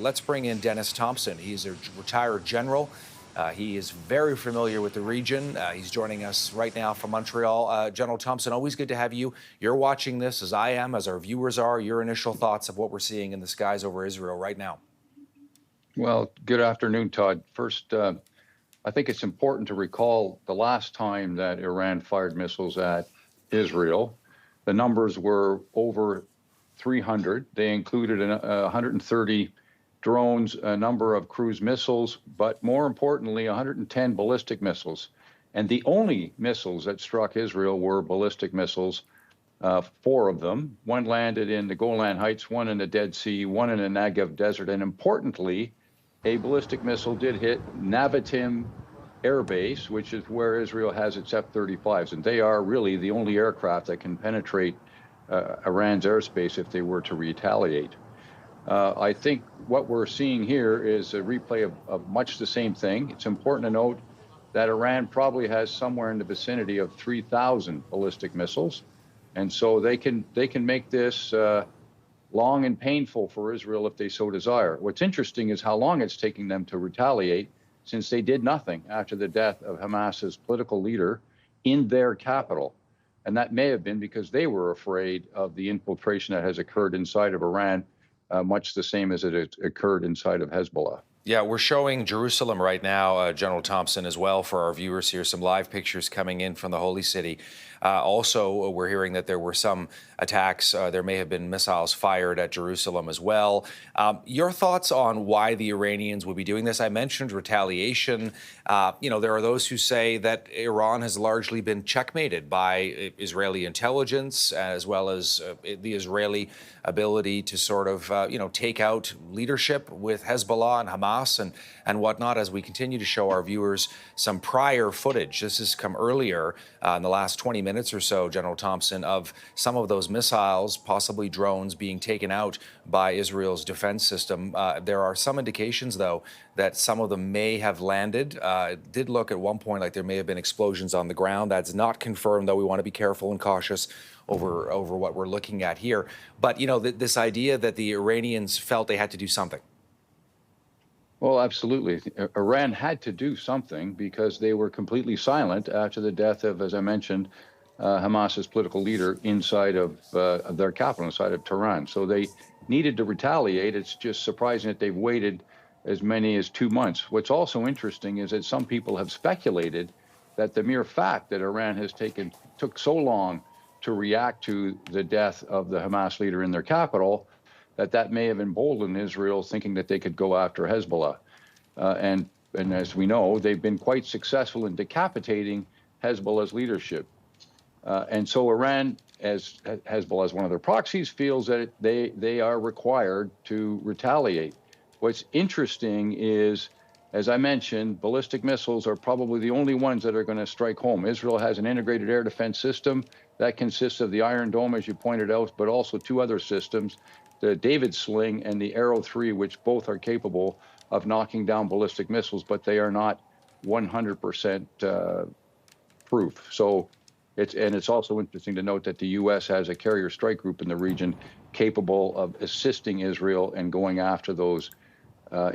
let's bring in Denis Thompson. He's a retired general. He is very familiar with the region. He's joining us right now from Montreal. General Thompson, always good to have you. You're watching this, as I am, as our viewers are. Your initial thoughts of what we're seeing in the skies over Israel right now. Well, good afternoon, Todd. First, I think it's important to recall the last time that Iran fired missiles at Israel. The numbers were over 300. They included 130 drones, a number of cruise missiles, but more importantly, 110 ballistic missiles. And the only missiles that struck Israel were ballistic missiles, 4 of them. One landed in the Golan Heights, one in the Dead Sea, one in the Negev Desert, and importantly, a ballistic missile did hit Navatim Air Base, which is where Israel has its F-35s, and they are really the only aircraft that can penetrate Iran's airspace if they were to retaliate. I think what we're seeing here is a replay of much the same thing. It's important to note that Iran probably has somewhere in the vicinity of 3,000 ballistic missiles, and so they can make this long and painful for Israel if they so desire. What's interesting is how long it's taking them to retaliate, since they did nothing after the death of Hamas's political leader in their capital. And that may have been because they were afraid of the infiltration that has occurred inside of Iran, much the same as it had occurred inside of Hezbollah. Yeah, we're showing Jerusalem right now, General Thompson, as well for our viewers here. Some live pictures coming in from the Holy City. Also, we're hearing that there were some attacks. There may have been missiles fired at Jerusalem as well. Your thoughts on why the Iranians would be doing this? I mentioned retaliation. There are those who say that Iran has largely been checkmated by Israeli intelligence, as well as the Israeli ability to sort of, take out leadership with Hezbollah and Hamas and whatnot, as we continue to show our viewers some prior footage. This has come earlier in the last 20 minutes or so, General Thompson, of some of those missiles, possibly drones, being taken out by Israel's defense system. There are some indications, though, that some of them may have landed. It did look at one point like there may have been explosions on the ground. That's not confirmed, though. We want to be careful and cautious over what we're looking at here. But, this idea that the Iranians felt they had to do something. Well, absolutely. Iran had to do something because they were completely silent after the death of, as I mentioned, Hamas's political leader inside of their capital, inside of Tehran. So they needed to retaliate. It's just surprising that they've waited as many as 2 months. What's also interesting is that some people have speculated that the mere fact that Iran took so long to react to the death of the Hamas leader in their capital, that may have emboldened Israel, thinking that they could go after Hezbollah. And as we know, they've been quite successful in decapitating Hezbollah's leadership. And so Iran, as Hezbollah is one of their proxies, feels that they are required to retaliate. What's interesting is, as I mentioned, ballistic missiles are probably the only ones that are going to strike home. Israel has an integrated air defense system that consists of the Iron Dome, as you pointed out, but also 2 other systems, the David Sling and the Arrow 3, which both are capable of knocking down ballistic missiles, but they are not 100% proof. So it's also interesting to note that the U.S. has a carrier strike group in the region capable of assisting Israel and going after those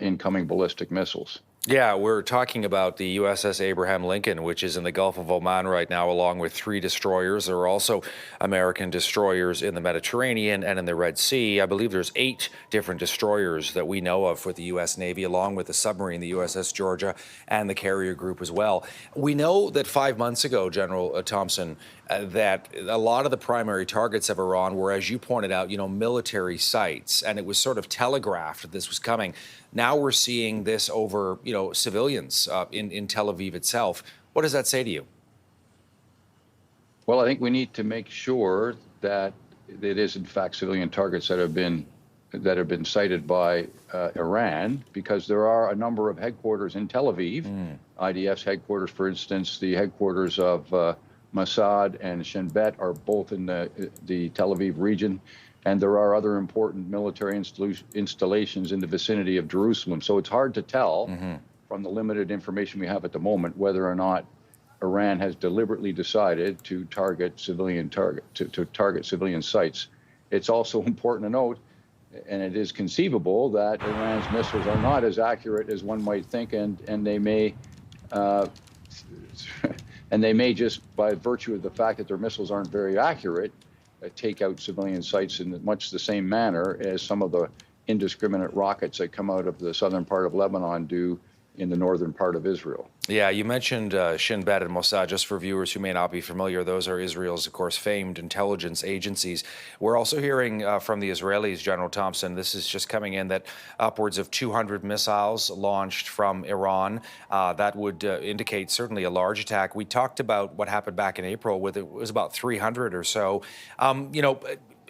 incoming ballistic missiles. Yeah, we're talking about the USS Abraham Lincoln, which is in the Gulf of Oman right now, along with 3 destroyers. There are also American destroyers in the Mediterranean and in the Red Sea. I believe there's 8 different destroyers that we know of with the U.S. Navy, along with the submarine, the USS Georgia, and the carrier group as well. We know that 5 months ago, General Thompson, that a lot of the primary targets of Iran were, as you pointed out, military sites, and it was sort of telegraphed that this was coming. Now we're seeing this over, civilians in Tel Aviv itself. What does that say to you? Well, I think we need to make sure that it is, in fact, civilian targets that have been cited by Iran, because there are a number of headquarters in Tel Aviv, IDF's headquarters, for instance, the headquarters of Mossad and Shin Bet are both in the Tel Aviv region, and there are other important military installations in the vicinity of Jerusalem. So it's hard to tell from the limited information we have at the moment whether or not Iran has deliberately decided to target civilian sites. It's also important to note and it is conceivable that Iran's missiles are not as accurate as one might think, and they may uh, and they may just, by virtue of the fact that their missiles aren't very accurate, take out civilian sites in much the same manner as some of the indiscriminate rockets that come out of the southern part of Lebanon do in the northern part of Israel. Yeah, you mentioned Shin Bet and Mossad. Just for viewers who may not be familiar, those are Israel's, of course, famed intelligence agencies. We're also hearing from the Israelis, General Thompson, this is just coming in, that upwards of 200 missiles launched from Iran. That would indicate certainly a large attack. We talked about what happened back in April, with it was about 300 or so. You know,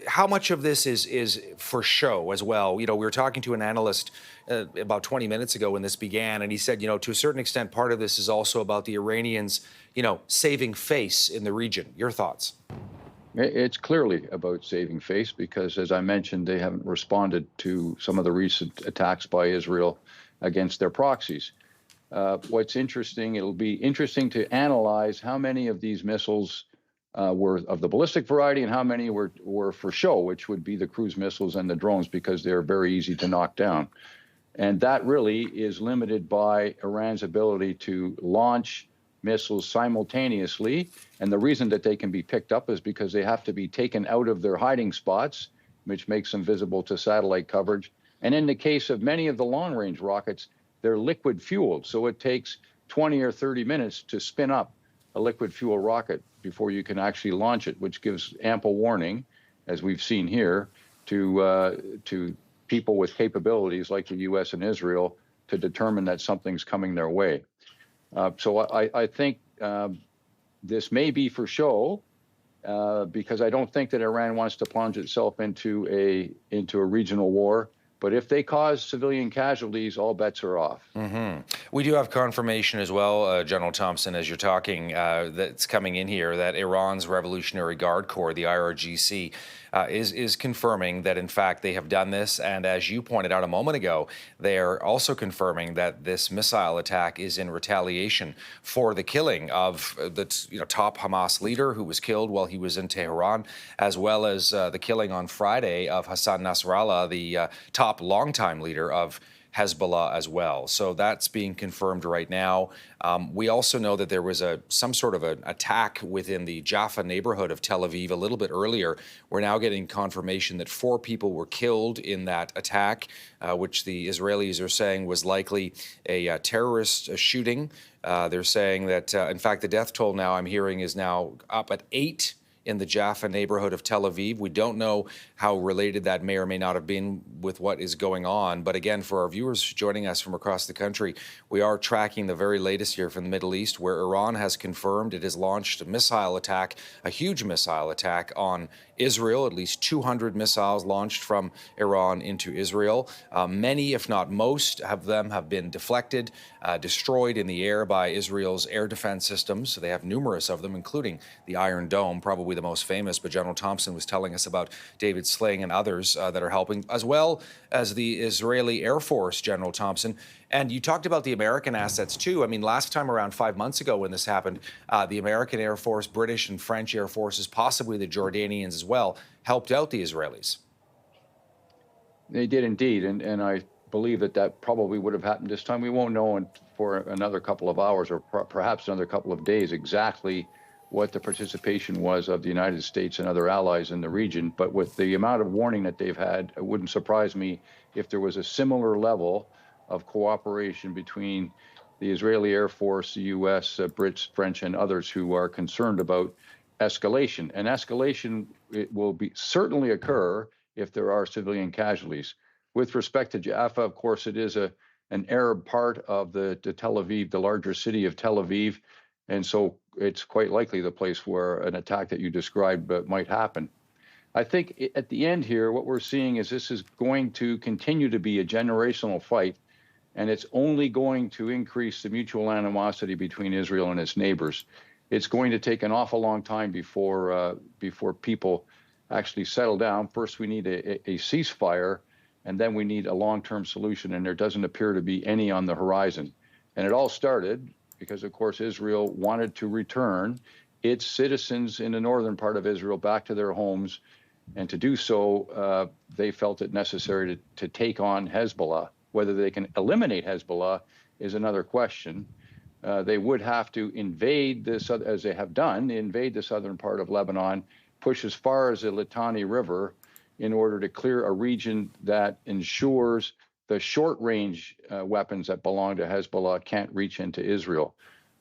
how much of this is for show as well? You know, we were talking to an analyst about 20 minutes ago when this began, and he said, you know, to a certain extent, part of this is also about the Iranians, you know, saving face in the region. Your thoughts? It's clearly about saving face because, as I mentioned, they haven't responded to some of the recent attacks by Israel against their proxies. What's interesting, it'll be interesting to analyze how many of these missiles were of the ballistic variety and how many were for show, which would be the cruise missiles and the drones, because they're very easy to knock down. And that really is limited by Iran's ability to launch missiles simultaneously. And the reason that they can be picked up is because they have to be taken out of their hiding spots, which makes them visible to satellite coverage. And in the case of many of the long-range rockets, they're liquid fueled. So it takes 20 or 30 minutes to spin up a liquid fuel rocket before you can actually launch it, which gives ample warning, as we've seen here, to people with capabilities like the U.S. and Israel to determine that something's coming their way. So I think this may be for show, because I don't think that Iran wants to plunge itself into a regional war. But if they cause civilian casualties, all bets are off. Mm-hmm. We do have confirmation as well, General Thompson, as you're talking, that's coming in here, that Iran's Revolutionary Guard Corps, the IRGC, is confirming that, in fact, they have done this. And as you pointed out a moment ago, they are also confirming that this missile attack is in retaliation for the killing of the top Hamas leader who was killed while he was in Tehran, as well as the killing on Friday of Hassan Nasrallah, the top longtime leader of Hezbollah as well. So that's being confirmed right now. We also know that there was some sort of an attack within the Jaffa neighborhood of Tel Aviv a little bit earlier. We're now getting confirmation that 4 people were killed in that attack, which the Israelis are saying was likely a terrorist shooting. They're saying that, in fact, the death toll now I'm hearing is now up at 8 in the Jaffa neighborhood of Tel Aviv. We don't know how related that may or may not have been with what is going on. But again, for our viewers joining us from across the country, we are tracking the very latest here from the Middle East, where Iran has confirmed it has launched a missile attack, a huge missile attack on Israel. At least 200 missiles launched from Iran into Israel. Many, if not most, of them have been deflected, destroyed in the air by Israel's air defense systems. So they have numerous of them, including the Iron Dome, probably the most famous. But General Thompson was telling us about David Sling and others that are helping, as well as the Israeli Air Force, General Thompson. And you talked about the American assets, too. I mean, last time around 5 months ago when this happened, the American Air Force, British and French Air Forces, possibly the Jordanians as well, helped out the Israelis. They did indeed. And I believe that probably would have happened this time. We won't know for another couple of hours or perhaps another couple of days exactly what the participation was of the United States and other allies in the region. But with the amount of warning that they've had, it wouldn't surprise me if there was a similar level of cooperation between the Israeli Air Force, the U.S., Brits, French, and others who are concerned about escalation. And escalation, it will certainly occur if there are civilian casualties. With respect to Jaffa, of course, it is an Arab part of the Tel Aviv, the larger city of Tel Aviv. And so it's quite likely the place where an attack that you described might happen. I think at the end here, what we're seeing is this is going to continue to be a generational fight, and it's only going to increase the mutual animosity between Israel and its neighbors. It's going to take an awful long time before people actually settle down. First, we need a ceasefire, and then we need a long-term solution, and there doesn't appear to be any on the horizon. And it all started because, of course, Israel wanted to return its citizens in the northern part of Israel back to their homes And to do so, they felt it necessary to take on Hezbollah. Whether they can eliminate Hezbollah is another question. They would have to invade this, as they have done, invade the southern part of Lebanon, push as far as the Litani River in order to clear a region that ensures the short-range weapons that belong to Hezbollah can't reach into Israel.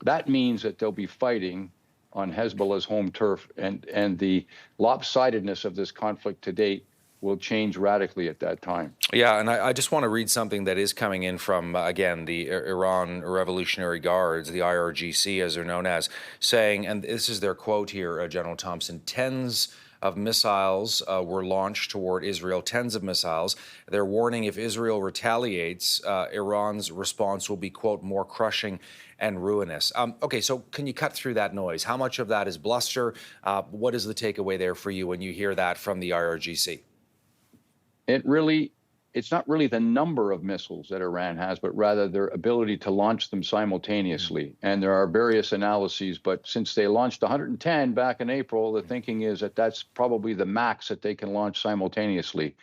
That means that they'll be fighting on Hezbollah's home turf, and the lopsidedness of this conflict to date will change radically at that time. Yeah, and I just want to read something that is coming in from, again, the Iran Revolutionary Guards, the IRGC, as they're known as, saying, and this is their quote here, General Thompson, tens of missiles were launched toward Israel, tens of missiles. They're warning if Israel retaliates, Iran's response will be, quote, more crushing and ruinous. Okay, so can you cut through that noise? How much of that is bluster? What is the takeaway there for you when you hear that from the IRGC? It's not really the number of missiles that Iran has, but rather their ability to launch them simultaneously. And there are various analyses, but since they launched 110 back in April, the thinking is that that's probably the max that they can launch simultaneously.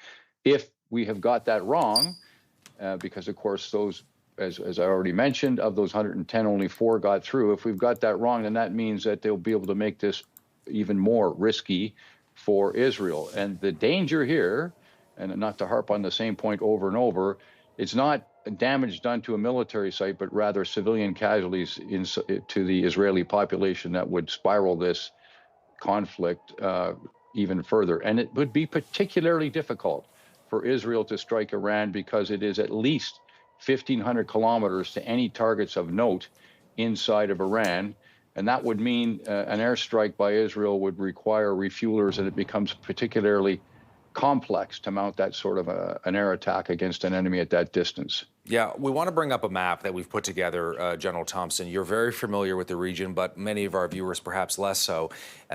If we have got that wrong, because of course those, as I already mentioned, of those 110, only 4 got through. If we've got that wrong, then that means that they'll be able to make this even more risky for Israel. And the danger here, and not to harp on the same point over and over, it's not damage done to a military site, but rather civilian casualties to the Israeli population that would spiral this conflict even further. And it would be particularly difficult for Israel to strike Iran because it is at least 1,500 kilometers to any targets of note inside of Iran. And that would mean an airstrike by Israel would require refuelers, and it becomes particularly complex to mount that sort of an air attack against an enemy at that distance. Yeah, we want to bring up a map that we've put together, General Thompson. You're very familiar with the region, but many of our viewers perhaps less so.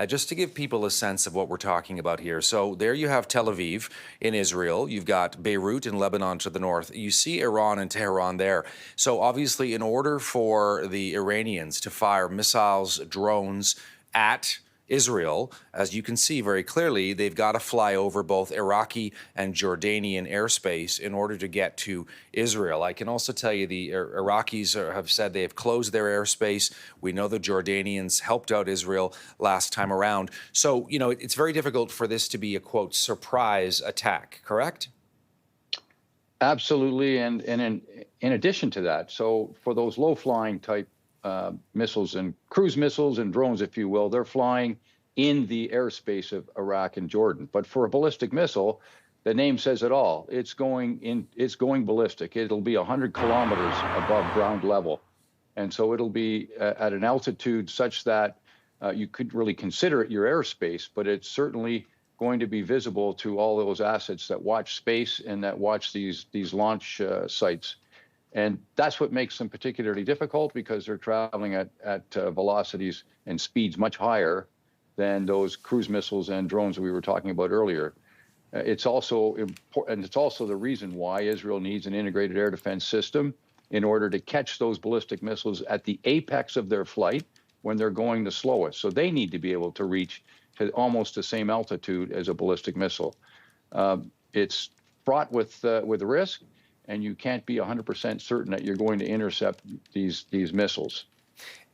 Just to give people a sense of what we're talking about here. So there you have Tel Aviv in Israel. You've got Beirut in Lebanon to the north. You see Iran and Tehran there. So obviously, in order for the Iranians to fire missiles, drones at Israel, as you can see very clearly, they've got to fly over both Iraqi and Jordanian airspace in order to get to Israel. I can also tell you the Iraqis have said they have closed their airspace. We know the Jordanians helped out Israel last time around. So, you know, it's very difficult for this to be a, quote, surprise attack, correct? Absolutely. And in addition to that, so for those low-flying type missiles and cruise missiles and drones, if you will, they're flying in the airspace of Iraq and Jordan. But for a ballistic missile, the name says it all. It's going ballistic. It'll be 100 kilometers above ground level. And so it'll be at an altitude such that you could really consider it your airspace, but it's certainly going to be visible to all those assets that watch space and that watch these launch sites. And that's what makes them particularly difficult, because they're traveling at velocities and speeds much higher than those cruise missiles and drones that we were talking about earlier. It's also important, and it's also the reason why Israel needs an integrated air defense system in order to catch those ballistic missiles at the apex of their flight when they're going the slowest. So they need to be able to reach to almost the same altitude as a ballistic missile. It's fraught with risk, and you can't be 100% certain that you're going to intercept these missiles.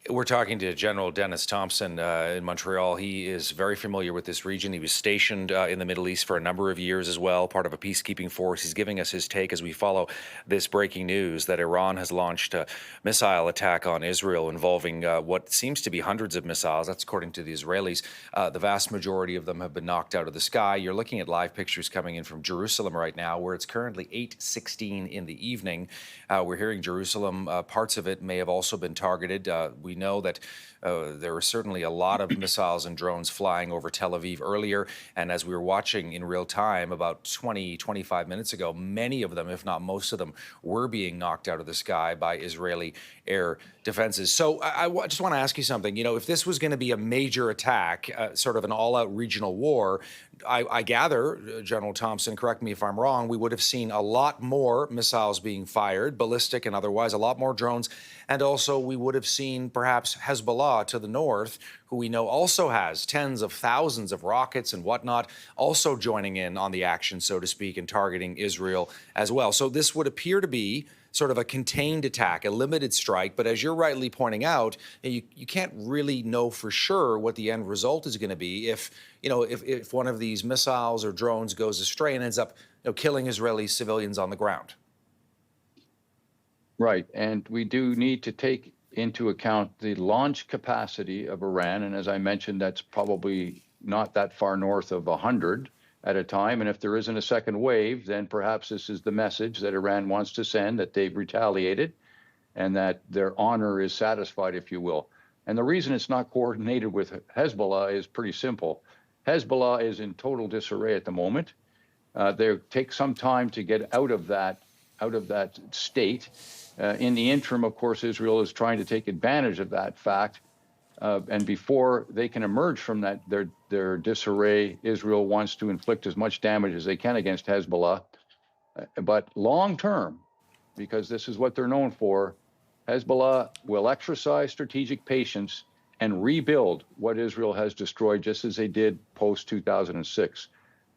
We're talking to General Denis Thompson in Montreal. He is very familiar with this region. He was stationed in the Middle East for a number of years as well, part of a peacekeeping force. He's giving us his take as we follow this breaking news that Iran has launched a missile attack on Israel involving what seems to be hundreds of missiles. That's according to the Israelis. The vast majority of them have been knocked out of the sky. You're looking at live pictures coming in from Jerusalem right now, where it's currently 8:16 in the evening. We're hearing Jerusalem, parts of it may have also been targeted. We know that there were certainly a lot of missiles and drones flying over Tel Aviv earlier. And as we were watching in real time about 25 minutes ago, many of them, if not most of them, were being knocked out of the sky by Israeli air defenses. So I just want to ask you something. You know, if this was going to be a major attack, sort of an all-out regional war, I gather, General Thompson, correct me if I'm wrong, we would have seen a lot more missiles being fired, ballistic and otherwise, a lot more drones. And also we would have seen perhaps perhaps Hezbollah to the north, who we know also has tens of thousands of rockets and whatnot, also joining in on the action, so to speak, and targeting Israel as well. So this would appear to be sort of a contained attack, a limited strike. But as you're rightly pointing out, you can't really know for sure what the end result is going to be if, if one of these missiles or drones goes astray and ends up, killing Israeli civilians on the ground. Right. And we do need to take into account the launch capacity of Iran. And as I mentioned, that's probably not that far north of 100 at a time. And if there isn't a second wave, then perhaps this is the message that Iran wants to send, that they've retaliated and that their honor is satisfied, if you will. And the reason it's not coordinated with Hezbollah is pretty simple. Hezbollah is in total disarray at the moment. They take some time to get out of that state. In the interim, of course, Israel is trying to take advantage of that fact. And before they can emerge from that, their disarray, Israel wants to inflict as much damage as they can against Hezbollah. But long term, because this is what they're known for, Hezbollah will exercise strategic patience and rebuild what Israel has destroyed, just as they did post-2006.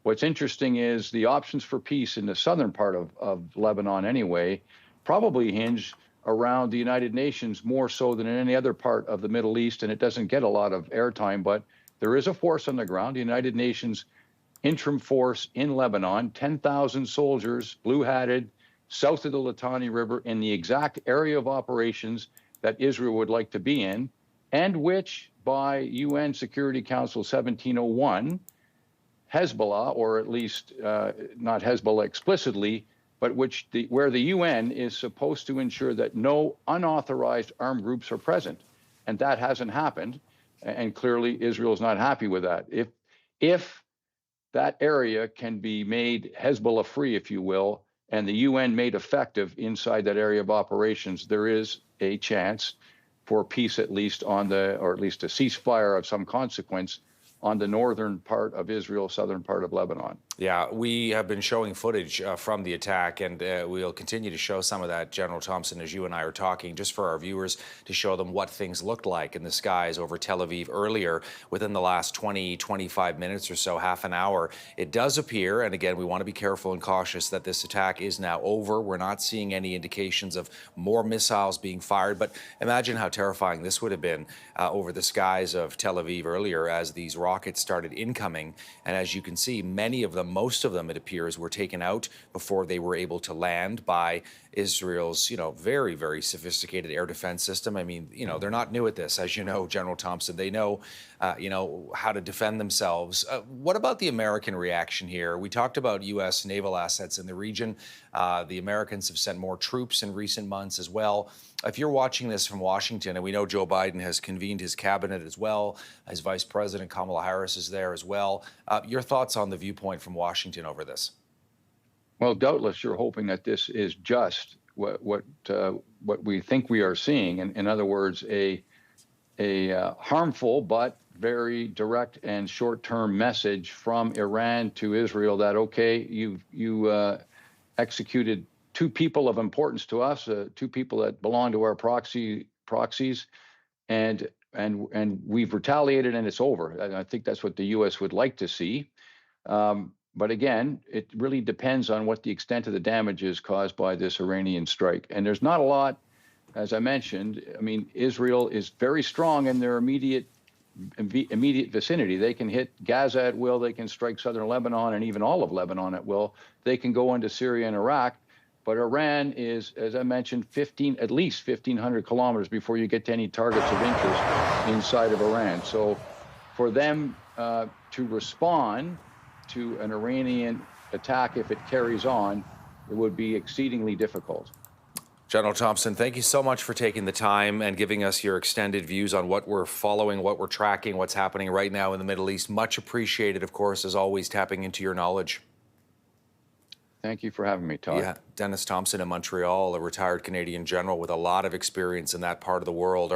What's interesting is the options for peace in the southern part of Lebanon anyway probably hinge around the United Nations more so than in any other part of the Middle East, and it doesn't get a lot of airtime, but there is a force on the ground, the United Nations interim force in Lebanon, 10,000 soldiers, blue-hatted, south of the Litani River, in the exact area of operations that Israel would like to be in, and which by UN Security Council 1701, Hezbollah, or at least not Hezbollah explicitly, but where the UN is supposed to ensure that no unauthorized armed groups are present. And that hasn't happened. And clearly Israel is not happy with that. If that area can be made Hezbollah free, if you will, and the UN made effective inside that area of operations, there is a chance for peace, at least or at least a ceasefire of some consequence on the northern part of Israel, southern part of Lebanon. Yeah, we have been showing footage from the attack, and we'll continue to show some of that, General Thompson, as you and I are talking, just for our viewers to show them what things looked like in the skies over Tel Aviv earlier within the last 20, 25 minutes or so, half an hour. It does appear, and again, we want to be careful and cautious, that this attack is now over. We're not seeing any indications of more missiles being fired, but imagine how terrifying this would have been over the skies of Tel Aviv earlier as these rockets started incoming. And as you can see, many of them, most of them, it appears, were taken out before they were able to land by Israel's, very, very sophisticated air defense system. I mean, they're not new at this, as you know, General Thompson. They know, how to defend themselves. What about the American reaction here? We talked about U.S. naval assets in the region. The Americans have sent more troops in recent months as well. If you're watching this from Washington, and we know Joe Biden has convened his cabinet as well, his Vice President Kamala Harris is there as well. Your thoughts on the viewpoint from Washington over this? Well, doubtless you're hoping that this is just what we think we are seeing. In other words, a harmful but very direct and short-term message from Iran to Israel that, okay, you executed two people of importance to us, two people that belong to our proxies, and we've retaliated and it's over. And I think that's what the U.S. would like to see. But again, it really depends on what the extent of the damage is caused by this Iranian strike. And there's not a lot, as I mentioned. I mean, Israel is very strong in their immediate vicinity. They can hit Gaza at will. They can strike southern Lebanon and even all of Lebanon at will. They can go into Syria and Iraq. But Iran is, as I mentioned, at least 1,500 kilometers before you get to any targets of interest inside of Iran. So for them to respond to an Iranian attack, if it carries on, it would be exceedingly difficult. General Thompson, thank you so much for taking the time and giving us your extended views on what we're following, what we're tracking, what's happening right now in the Middle East. Much appreciated, of course, as always, tapping into your knowledge. Thank you for having me, Todd. Yeah, Denis Thompson in Montreal, a retired Canadian general with a lot of experience in that part of the world.